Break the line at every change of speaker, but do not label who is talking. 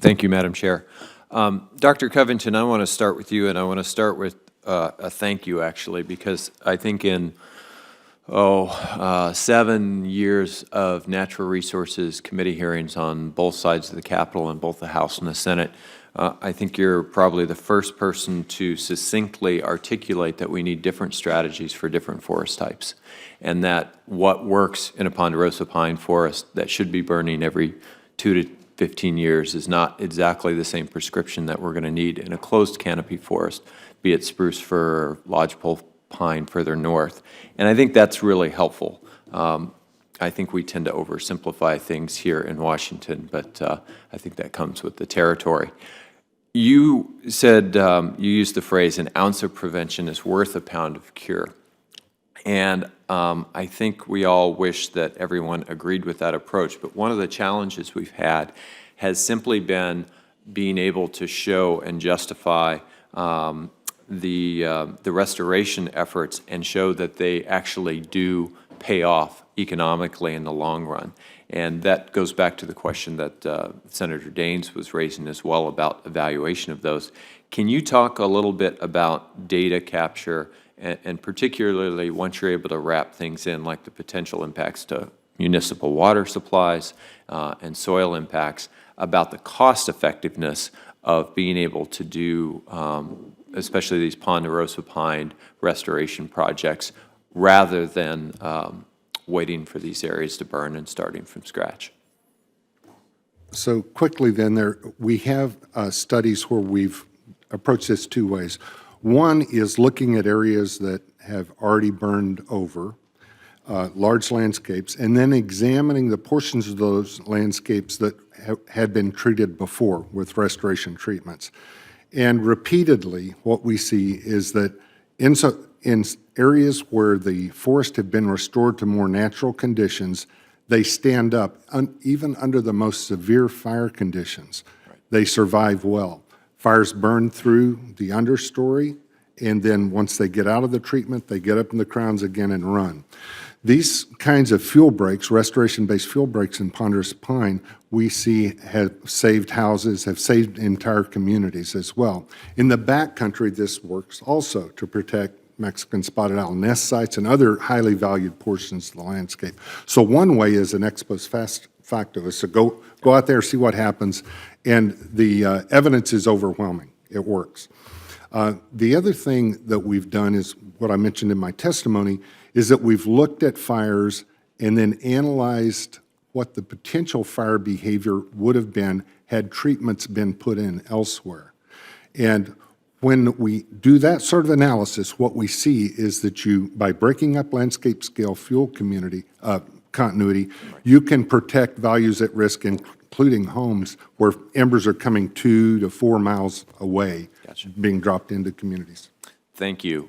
Thank you, Madam Chair. Dr. Covington, I want to start with you, and I want to start with a thank you, actually, because I think in 7 years of natural resources committee hearings on both sides of the Capitol and both the House and the Senate, I think you're probably the first person to succinctly articulate that we need different strategies for different forest types, and that what works in a ponderosa pine forest that should be burning every 2 to 15 years is not exactly the same prescription that we're going to need in a closed canopy forest, be it spruce fir or lodgepole pine further north. And I think that's really helpful. I think we tend to oversimplify things here in Washington, but I think that comes with the territory. You said, you used the phrase, an ounce of prevention is worth a pound of cure. And I think we all wish that everyone agreed with that approach. But one of the challenges we've had has simply been being able to show and justify the restoration efforts and show that they actually do pay off economically in the long run. And that goes back to the question that Senator Daines was raising as well about evaluation of those. Can you talk a little bit about data capture and particularly once you're able to wrap things in, like the potential impacts to municipal water supplies and soil impacts, about the cost effectiveness of being able to do especially these ponderosa pine restoration projects rather than waiting for these areas to burn and starting from scratch?
So quickly then, we have studies where we've approached this two ways. One is looking at areas that have already burned over, large landscapes, and then examining the portions of those landscapes that had been treated before with restoration treatments. And repeatedly, what we see is that in areas where the forest have been restored to more natural conditions, they stand up, even under the most severe fire conditions. Right. They survive well. Fires burn through the understory, and then once they get out of the treatment, they get up in the crowns again and run. These kinds of fuel breaks, restoration-based fuel breaks in ponderosa pine, we see have saved houses, have saved entire communities as well. In the backcountry, this works also to protect Mexican spotted owl nest sites and other highly valued portions of the landscape. So one way is an ex post facto, is to go out there, see what happens, and the evidence is overwhelming. It works. The other thing that we've done is what I mentioned in my testimony, is that we've looked at fires and then analyzed what the potential fire behavior would have been had treatments been put in elsewhere. And when we do that sort of analysis, what we see is that by breaking up landscape scale fuel continuity, you can protect values at risk, including homes where embers are coming 2 to 4 miles away, being dropped into communities.
Thank you.